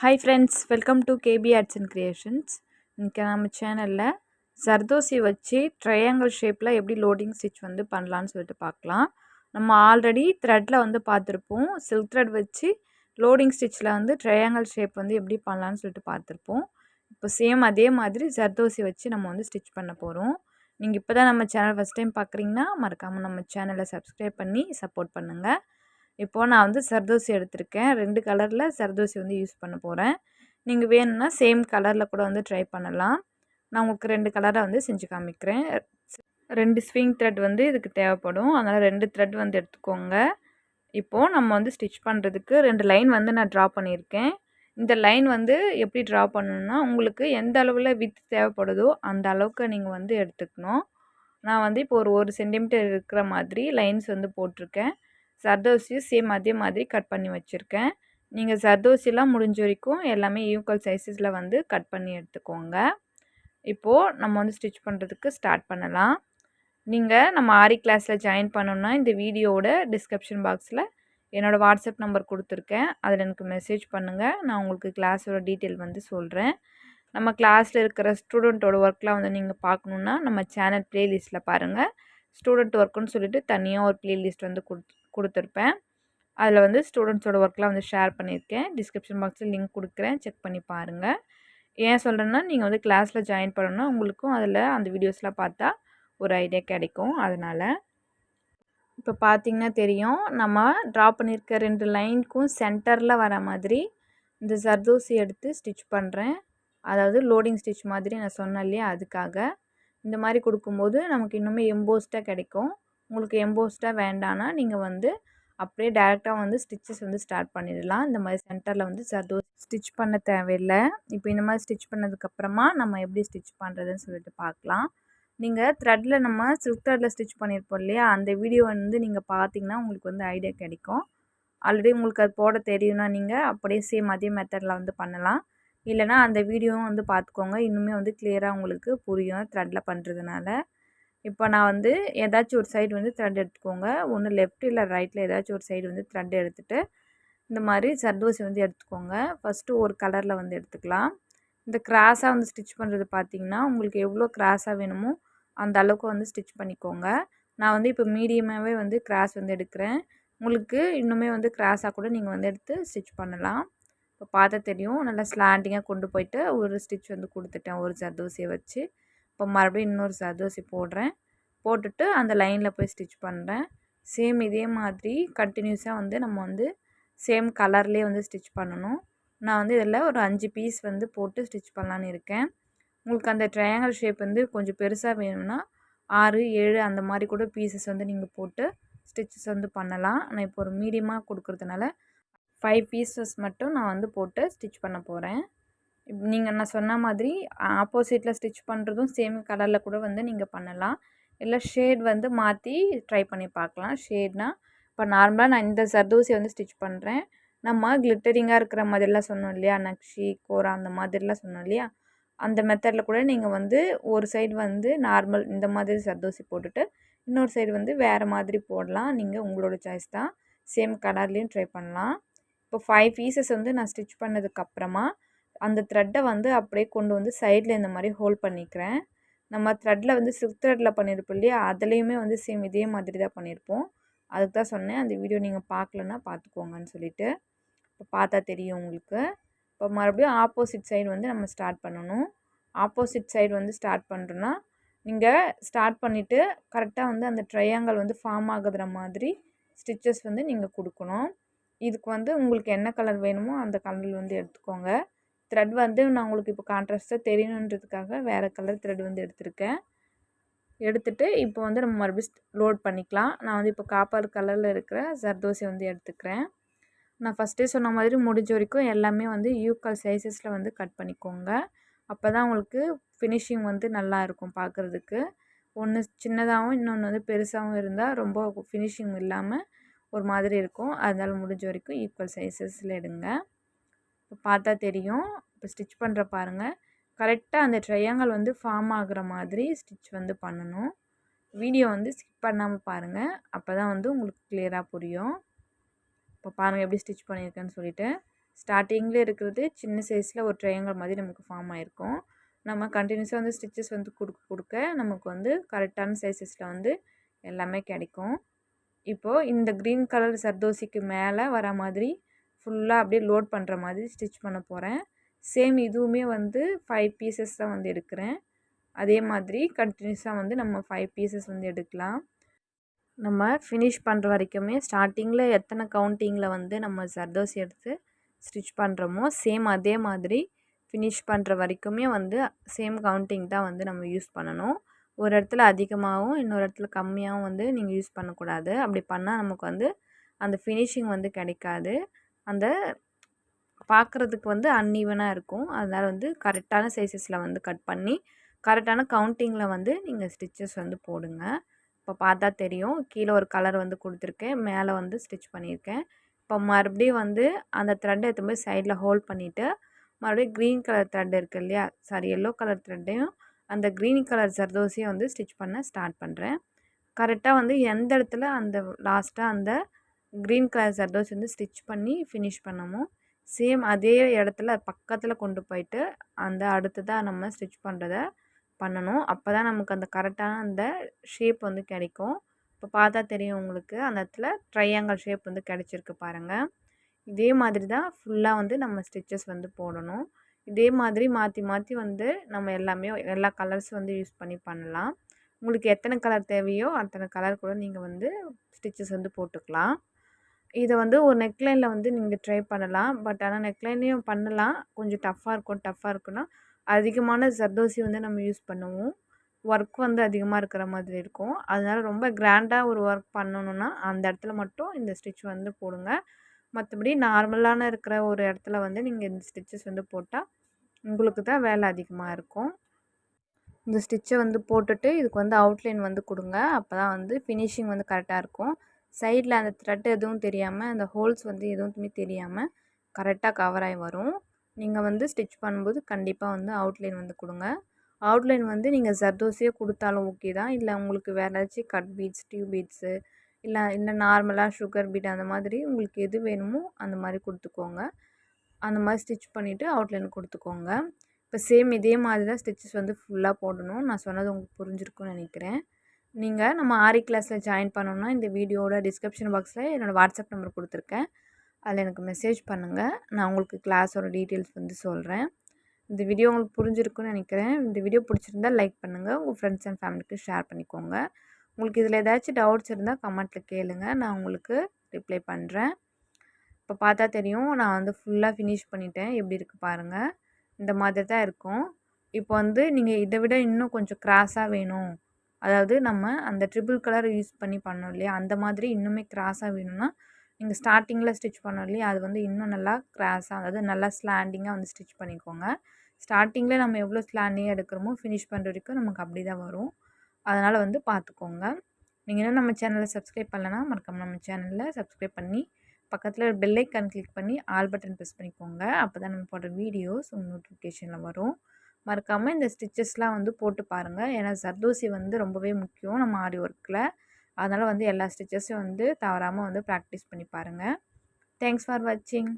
Hi friends, welcome to KB Arts and Creations. இன்றைக்கி நம்ம சேனலில் ஜர்தோசி வச்சு ட்ரையாங்கிள் ஷேப்பில் எப்படி லோடிங் ஸ்டிச் வந்து பண்ணலான்னு சொல்லிட்டு பார்க்கலாம். நம்ம ஆல்ரெடி த்ரெட்டில் வந்து பார்த்துருப்போம். சில்க் த்ரெட் வச்சு லோடிங் ஸ்டிச்சில் வந்து ட்ரையாங்கிள் ஷேப் வந்து எப்படி பண்ணலான்னு சொல்லிட்டு பார்த்துருப்போம். இப்போ சேம் அதே மாதிரி ஜர்தோசி வச்சு நம்ம வந்து ஸ்டிச் பண்ண போகிறோம். நீங்கள் இப்போ தான் நம்ம சேனல் ஃபஸ்ட் டைம் பார்க்குறீங்கன்னா மறக்காமல் நம்ம சேனலை சப்ஸ்கிரைப் பண்ணி சப்போர்ட் பண்ணுங்கள். இப்போது நான் வந்து ஜர்தோசி எடுத்திருக்கேன். 2 கலரில் ஜர்தோசி வந்து யூஸ் பண்ண போகிறேன். நீங்கள் வேணும்னா சேம் கலரில் கூட வந்து ட்ரை பண்ணலாம். நான் உங்களுக்கு 2 கலரை வந்து செஞ்சு காமிக்கிறேன். 2 ஸ்விங் த்ரெட் வந்து இதுக்கு தேவைப்படும். அதனால் 2 த்ரெட் வந்து எடுத்துக்கோங்க. இப்போது நம்ம வந்து ஸ்டிச் பண்ணுறதுக்கு 2 லைன் வந்து நான் ட்ரா பண்ணியிருக்கேன். இந்த லைன் வந்து எப்படி ட்ரா பண்ணணுன்னா, உங்களுக்கு எந்த அளவில் வித் தேவைப்படுதோ அந்த அளவுக்கு நீங்கள் வந்து எடுத்துக்கணும். நான் வந்து இப்போ ஒரு 1 சென்டிமீட்டர் இருக்கிற மாதிரி லைன்ஸ் வந்து போட்டிருக்கேன். ஜர்தோசியும் சேம் அதே மாதிரி கட் பண்ணி வச்சுருக்கேன். நீங்கள் ஜர்தோசிலாம் முடிஞ்ச வரைக்கும் எல்லாமே ஈக்குவல் சைஸஸில் வந்து கட் பண்ணி எடுத்துக்கோங்க. இப்போது நம்ம வந்து ஸ்டிச் பண்ணுறதுக்கு ஸ்டார்ட் பண்ணலாம். நீங்கள் நம்ம ஆரி கிளாஸில் ஜாயின் பண்ணணுன்னா இந்த வீடியோவோட டிஸ்கிரிப்ஷன் பாக்ஸில் என்னோடய வாட்ஸ்அப் நம்பர் கொடுத்துருக்கேன். அதில் எனக்கு மெசேஜ் பண்ணுங்கள். நான் உங்களுக்கு கிளாஸோட டீட்டெயில் வந்து சொல்கிறேன். நம்ம கிளாஸில் இருக்கிற ஸ்டூடெண்ட்டோட ஒர்க்லாம் வந்து நீங்கள் பார்க்கணுன்னா நம்ம சேனல் ப்ளேலிஸ்ட்டில் பாருங்கள். ஸ்டூடெண்ட் ஒர்க்குன்னு சொல்லிட்டு தனியாக ஒரு ப்ளேலிஸ்ட் வந்து கொடுத்துருப்பேன். அதில் வந்து ஸ்டூடெண்ட்ஸோட ஒர்க்லாம் வந்து ஷேர் பண்ணியிருக்கேன். டிஸ்கிரிப்ஷன் பாக்ஸில் லிங்க் கொடுக்குறேன், செக் பண்ணி பாருங்கள். ஏன் சொல்கிறேன்னா, நீங்கள் வந்து கிளாஸில் ஜாயின் பண்ணணுன்னா உங்களுக்கும் அதில் அந்த வீடியோஸ்லாம் பார்த்தா ஒரு ஐடியா கிடைக்கும். அதனால் இப்போ பார்த்திங்கன்னா தெரியும், நம்ம ட்ரா பண்ணியிருக்க 2 லைனுக்கும் சென்டரில் வர மாதிரி இந்த ஜர்தோசி எடுத்து ஸ்டிச் பண்ணுறேன். அதாவது லோடிங் ஸ்டிச் மாதிரி நான் சொன்னேன் இல்லையா, அதுக்காக. இந்த மாதிரி கொடுக்கும்போது நமக்கு இன்னுமே எம்போஸ்டாக கிடைக்கும். உங்களுக்கு எம்போஸ்டாக வேண்டான்னா நீங்கள் வந்து அப்படியே டேரெக்டாக வந்து ஸ்டிச்சஸ் வந்து ஸ்டார்ட் பண்ணிடலாம். இந்த மாதிரி சென்டரில் வந்து ஜர்தோசி ஸ்டிச் பண்ண தேவையில்லை. இப்போ இந்த மாதிரி ஸ்டிச் பண்ணதுக்கப்புறமா நம்ம எப்படி ஸ்டிச் பண்ணுறதுன்னு சொல்லிட்டு பார்க்கலாம். நீங்கள் த்ரெட்டில் நம்ம சில்க் த்ரெட்டில் ஸ்டிச் பண்ணியிருப்போம் இல்லையா, அந்த வீடியோ வந்து நீங்கள் பார்த்தீங்கன்னா உங்களுக்கு வந்து ஐடியா கிடைக்கும். ஆல்ரெடி உங்களுக்கு அது போட தெரியும்னா நீங்கள் அப்படியே சேம் அதே மெத்தடில் வந்து பண்ணலாம். இல்லைனா அந்த வீடியோவும் வந்து பார்த்துக்கோங்க. இன்னுமே வந்து கிளியராக உங்களுக்கு புரியும் த்ரெட்டில் பண்ணுறதுனால. இப்போ நான் வந்து ஏதாச்சும் ஒரு சைடு வந்து த்ரெட் எடுத்துக்கோங்க. ஒன்று லெஃப்ட் இல்லை ரைட்டில் ஏதாச்சும் ஒரு சைடு வந்து த்ரெட் எடுத்துகிட்டு இந்த மாதிரி ஜர்தோசி வந்து எடுத்துக்கோங்க. ஃபஸ்ட்டு ஒரு கலரில் வந்து எடுத்துக்கலாம். இந்த கிராஸாக வந்து ஸ்டிச் பண்ணுறது பார்த்திங்கன்னா உங்களுக்கு எவ்வளோ கிராஸாக வேணுமோ அந்த அளவுக்கு வந்து ஸ்டிச் பண்ணிக்கோங்க. நான் வந்து இப்போ மீடியமாகவே வந்து கிராஸ் வந்து எடுக்கிறேன். உங்களுக்கு இன்னுமே வந்து கிராஸாக கூட நீங்கள் வந்து எடுத்து ஸ்டிச் பண்ணலாம். இப்போ பார்த்தா தெரியும், நல்லா ஸ்லாண்டிங்காக கொண்டு போயிட்டு ஒரு ஸ்டிச் வந்து கொடுத்துட்டேன் ஒரு ஜர்தோசியை வச்சு. இப்போ மறுபடியும் இன்னொரு ஜர்தோசி போடுறேன். போட்டுட்டு அந்த லைனில் போய் ஸ்டிச் பண்ணுறேன். சேம் இதே மாதிரி கண்டினியூஸாக வந்து நம்ம வந்து சேம் கலர்லேயே வந்து ஸ்டிச் பண்ணணும். நான் வந்து இதில் ஒரு 5 பீஸ் வந்து போட்டு ஸ்டிச் பண்ணலான்னு இருக்கேன். உங்களுக்கு அந்த ட்ரையாங்கிள் ஷேப் வந்து கொஞ்சம் பெருசாக வேணும்னா 6, 7 அந்த மாதிரி கூட பீசஸ் வந்து நீங்கள் போட்டு ஸ்டிச்சஸ் வந்து பண்ணலாம். நான் இப்போ ஒரு மீடியமாக கொடுக்குறதுனால 5 பீசஸ் மட்டும் நான் வந்து போட்டு ஸ்டிச் பண்ண போகிறேன். நீங்கள் நான் சொன்ன மாதிரி ஆப்போசிட்டில் ஸ்டிச் பண்ணுறதும் சேம் கலரில் கூட வந்து நீங்கள் பண்ணலாம். இல்லை ஷேட் வந்து மாற்றி ட்ரை பண்ணி பார்க்கலாம். ஷேட்னால் இப்போ நார்மலாக நான் இந்த ஜர்தோசி வந்து ஸ்டிச் பண்ணுறேன். நம்ம கிளிட்டரிங்காக இருக்கிற மாதிரிலாம் சொன்னோம் இல்லையா, நக்ஷி கோரா அந்த மாதிரிலாம் சொன்னோம் இல்லையா, அந்த மெத்தடில் கூட நீங்கள் வந்து ஒரு சைடு வந்து நார்மல் இந்த மாதிரி ஜர்தோசி போட்டுட்டு இன்னொரு சைடு வந்து வேறு மாதிரி போடலாம். நீங்கள் உங்களோட சாய்ஸ் தான். சேம் கலர்லேயும் ட்ரை பண்ணலாம். இப்போ 5 பீசஸ் வந்து நான் ஸ்டிச் பண்ணதுக்கப்புறமா அந்த த்ரெட்டை வந்து அப்படியே கொண்டு வந்து சைடில் இந்த மாதிரி ஹோல்ட் பண்ணிக்கிறேன். நம்ம த்ரெட்டில் வந்து சில்க் த்ரெட்டில் பண்ணியிருப்போம் இல்லையா, அதுலேயுமே வந்து சேம் இதே மாதிரி தான் பண்ணியிருப்போம். அதுக்கு தான் சொன்னேன், அந்த வீடியோ நீங்கள் பார்க்கலன்னா பார்த்துக்கோங்கன்னு சொல்லிட்டு. இப்போ பார்த்தா தெரியும் உங்களுக்கு. இப்போ மறுபடியும் ஆப்போசிட் சைடு வந்து நம்ம ஸ்டார்ட் பண்ணணும். ஆப்போசிட் சைடு வந்து ஸ்டார்ட் பண்ணுறோன்னா நீங்கள் ஸ்டார்ட் பண்ணிவிட்டு கரெக்டாக வந்து அந்த ட்ரையாங்கிள் வந்து ஃபார்ம் ஆகுற மாதிரி ஸ்டிச்சஸ் வந்து நீங்கள் கொடுக்கணும். இதுக்கு வந்து உங்களுக்கு என்ன கலர் வேணுமோ அந்த கலரில் வந்து எடுத்துக்கோங்க. த்ரெட் வந்து நான் உங்களுக்கு இப்போ கான்ட்ராஸ்ட்டாக தெரியணுன்றதுக்காக வேறு கலர் த்ரெட் வந்து எடுத்திருக்கேன். எடுத்துகிட்டு இப்போ வந்து நம்ம மறுபடியும் லோட் பண்ணிக்கலாம். நான் வந்து இப்போ காப்பர் கலரில் இருக்கிற ஜர்தோசி வந்து எடுத்துக்கிறேன். நான் ஃபஸ்ட்டே சொன்ன மாதிரி முடிஞ்ச வரைக்கும் எல்லாமே வந்து ஈக்குவல் சைஸஸில் வந்து கட் பண்ணிக்கோங்க. அப்போ தான் உங்களுக்கு ஃபினிஷிங் வந்து நல்லா இருக்கும் பார்க்குறதுக்கு. ஒன்று சின்னதாகவும் இன்னொன்று வந்து பெருசாகவும் இருந்தால் ரொம்ப ஃபினிஷிங் இல்லாமல் ஒரு மாதிரி இருக்கும். அதனால் முடிஞ்ச வரைக்கும் ஈக்குவல் சைஸஸில் எடுங்க. இப்போ பார்த்தா தெரியும். இப்போ ஸ்டிச் பண்ணுற பாருங்கள். கரெக்டாக அந்த ட்ரையாங்கிள் வந்து ஃபார்ம் ஆகுற மாதிரி ஸ்டிச் வந்து பண்ணணும். வீடியோ வந்து ஸ்கிப் பண்ணாமல் பாருங்கள். அப்போ தான் வந்து உங்களுக்கு கிளியராக புரியும். இப்போ பாருங்கள் எப்படி ஸ்டிச் பண்ணியிருக்கேன்னு சொல்லிவிட்டு. ஸ்டார்டிங்கில் இருக்கிறது சின்ன சைஸில் ஒரு ட்ரையாங்கிள் மாதிரி நமக்கு ஃபார்ம் ஆகிருக்கும். நம்ம கண்டினியூஸாக வந்து ஸ்டிச்சஸ் வந்து கொடுக்க கொடுக்க நமக்கு வந்து கரெக்டான சைஸஸில் வந்து எல்லாமே கிடைக்கும். இப்போது இந்த க்ரீன் கலர் சர்தோசிக்கு மேலே வர மாதிரி ஃபுல்லாக அப்படியே லோட் பண்ணுற மாதிரி ஸ்டிச் பண்ண போகிறேன். சேம் இதுவுமே வந்து 5 பீசஸ் தான் வந்து எடுக்கிறேன். அதே மாதிரி கண்டினியூஸாக வந்து நம்ம 5 பீசஸ் வந்து எடுக்கலாம். நம்ம ஃபினிஷ் பண்ணுற வரைக்குமே ஸ்டார்டிங்கில் எத்தனை கவுண்டிங்கில் வந்து நம்ம சர்தோசி எடுத்து ஸ்டிச் பண்ணுறோமோ சேம் அதே மாதிரி ஃபினிஷ் பண்ணுற வரைக்குமே வந்து சேம் கவுண்டிங் தான் வந்து நம்ம யூஸ் பண்ணணும். ஒரு இடத்துல அதிகமாகவும் இன்னொரு இடத்துல கம்மியாகவும் வந்து நீங்கள் யூஸ் பண்ணக்கூடாது. அப்படி பண்ணால் நமக்கு வந்து அந்த ஃபினிஷிங் வந்து கிடைக்காது. அந்த பார்க்குறதுக்கு வந்து அன்ஈவனாக இருக்கும். அதனால் வந்து கரெக்டான சைஸஸில் வந்து கட் பண்ணி கரெக்டான கவுண்டிங்கில் வந்து நீங்கள் ஸ்டிச்சஸ் வந்து போடுங்க. இப்போ பார்த்தா தெரியும், கீழே ஒரு கலர் வந்து கொடுத்துருக்கேன், மேலே வந்து ஸ்டிச் பண்ணியிருக்கேன். இப்போ மறுபடியும் வந்து அந்த த்ரெட்டை எடுத்து போய் சைடில் ஹோல்ட் பண்ணிவிட்டு மறுபடியும் க்ரீன் கலர் த்ரெட் இருக்குது இல்லையா, சாரி எல்லோ கலர் த்ரெட்டையும் அந்த க்ரீன் கலர் சர்தோசியும் வந்து ஸ்டிச் பண்ண ஸ்டார்ட் பண்ணுறேன். கரெக்டாக வந்து எந்த இடத்துல அந்த லாஸ்ட்டாக அந்த க்ரீன் கலர் சர்தோசி வந்து ஸ்டிச் பண்ணி ஃபினிஷ் பண்ணமோ சேம் அதே இடத்துல பக்கத்தில் கொண்டு போயிட்டு அந்த அடுத்ததாக நம்ம ஸ்டிச் பண்ணுறத பண்ணணும். அப்போ தான் நமக்கு அந்த கரெக்டான அந்த ஷேப் வந்து கிடைக்கும். இப்போ பார்த்தா தெரியும் உங்களுக்கு, அந்த இடத்துல ட்ரையாங்கிள் ஷேப் வந்து கிடச்சிருக்கு பாருங்கள். இதே மாதிரி தான் ஃபுல்லாக வந்து நம்ம ஸ்டிச்சஸ் வந்து போடணும். இதே மாதிரி மாற்றி மாற்றி வந்து நம்ம எல்லா கலர்ஸும் வந்து யூஸ் பண்ணி பண்ணலாம். உங்களுக்கு எத்தனை கலர் தேவையோ அத்தனை கலர் கூட நீங்கள் வந்து ஸ்டிச்சஸ் வந்து போட்டுக்கலாம். இதை வந்து ஒரு நெக்லைனில் வந்து நீங்கள் ட்ரை பண்ணலாம். பட் ஆனால் நெக்லைன்லேயும் பண்ணலாம். கொஞ்சம் டஃப்பாக இருக்குன்னா அதிகமான சர்தோசி வந்து நம்ம யூஸ் பண்ணுவோம். ஒர்க் வந்து அதிகமாக இருக்கிற மாதிரி இருக்கும். அதனால ரொம்ப கிராண்டாக ஒரு ஒர்க் பண்ணணுன்னா அந்த இடத்துல மட்டும் இந்த ஸ்டிச் வந்து போடுங்க. மற்றபடி நார்மலான இருக்கிற ஒரு இடத்துல வந்து நீங்கள் இந்த ஸ்டிச்சஸ் வந்து போட்டால் உங்களுக்கு தான் வேலை அதிகமாக இருக்கும். இந்த ஸ்டிச்சை வந்து போட்டுட்டு இதுக்கு வந்து அவுட்லைன் வந்து கொடுங்க. அப்போ தான் வந்து ஃபினிஷிங் வந்து கரெக்டாக இருக்கும். சைடில் அந்த த்ரெட் எதுவும் தெரியாமல், அந்த ஹோல்ஸ் வந்து எதுவுமே தெரியாமல் கரெக்டாக கவர் ஆகி வரும். நீங்கள் வந்து ஸ்டிச் பண்ணும்போது கண்டிப்பாக வந்து அவுட்லைன் வந்து கொடுங்க. அவுட்லைன் வந்து நீங்கள் ஜர்தோசியே கொடுத்தாலும் ஓகே தான். இல்லை உங்களுக்கு வேறு ஏதாச்சும் கட் பீட்ஸ், டியூப் பீட்ஸு இல்லை நார்மலாக சுகர் பீட் அந்த மாதிரி உங்களுக்கு எது வேணுமோ அந்த மாதிரி கொடுத்துக்கோங்க. அந்த மாதிரி ஸ்டிச் பண்ணிவிட்டு அவுட்லைன் கொடுத்துக்கோங்க. இப்போ சேம் இதே மாதிரி தான் ஸ்டிச்சஸ் வந்து ஃபுல்லாக போடணும். நான் சொன்னது உங்களுக்கு புரிஞ்சிருக்குன்னு நினைக்கிறேன். நீங்கள் நம்ம ஆரி கிளாஸில் ஜாயின் பண்ணணுன்னா இந்த வீடியோட டிஸ்கிரிப்ஷன் பாக்ஸில் என்னோடய வாட்ஸ்அப் நம்பர் கொடுத்துருக்கேன். அதில் எனக்கு மெசேஜ் பண்ணுங்கள். நான் உங்களுக்கு கிளாஸோட டீட்டெயில்ஸ் வந்து சொல்கிறேன். இந்த வீடியோ உங்களுக்கு புரிஞ்சிருக்குன்னு நினைக்கிறேன். இந்த வீடியோ பிடிச்சிருந்தால் லைக் பண்ணுங்கள். உங்கள் ஃப்ரெண்ட்ஸ் அண்ட் ஃபேமிலிக்கு ஷேர் பண்ணிக்கோங்க. உங்களுக்கு இதில் ஏதாச்சும் டவுட்ஸ் இருந்தால் கமெண்ட்டில் கேளுங்க, நான் உங்களுக்கு ரிப்ளை பண்ணுறேன். இப்போ பார்த்தா தெரியும், நான் வந்து ஃபுல்லாக ஃபினிஷ் பண்ணிட்டேன். எப்படி இருக்குது பாருங்கள், இந்த மாதிரி தான் இருக்கும். இப்போ வந்து நீங்கள் இதை விட இன்னும் கொஞ்சம் கிராஸாக வேணும், அதாவது நம்ம அந்த ட்ரிபிள் கலர் யூஸ் பண்ணி பண்ணோம் இல்லையா, அந்த மாதிரி இன்னுமே கிராஸாக வேணும்னா நீங்கள் ஸ்டார்டிங்கில் ஸ்டிச் பண்ணோம் இல்லையா, அது வந்து இன்னும் நல்லா கிராஸாக, அதாவது நல்லா ஸ்லாண்டிங்காக வந்து ஸ்டிச் பண்ணிக்கோங்க. ஸ்டார்டிங்கில் நம்ம எவ்வளோ ஸ்லாண்டிங்காக எடுக்கிறோமோ ஃபினிஷ் பண்ணுற வரைக்கும் நமக்கு அப்படி தான் வரும். அதனால் வந்து பார்த்துக்கோங்க. நீங்கள் இன்னும் நம்ம சேனலை சப்ஸ்கிரைப் பண்ணலன்னா மறக்காம நம்ம சேனலில் சப்ஸ்கிரைப் பண்ணி பக்கத்தில் பெல் ஐக்கான் கிளிக் பண்ணி ஆல் பட்டன் ப்ரெஸ் பண்ணிக்கோங்க. அப்போ தான் நம்ம போடுற வீடியோஸ் உங்கள் நோட்டிஃபிகேஷனில் வரும். மறக்காமல் இந்த ஸ்டிச்சஸ்லாம் வந்து போட்டு பாருங்கள். ஏன்னா ஜர்தோசி வந்து ரொம்பவே முக்கியம் நம்ம ஆரி ஒர்க்கில். அதனால் வந்து எல்லா ஸ்டிச்சஸும் வந்து தவறாமல் வந்து ப்ராக்டிஸ் பண்ணி பாருங்கள். தேங்க்ஸ் ஃபார் வாட்சிங்.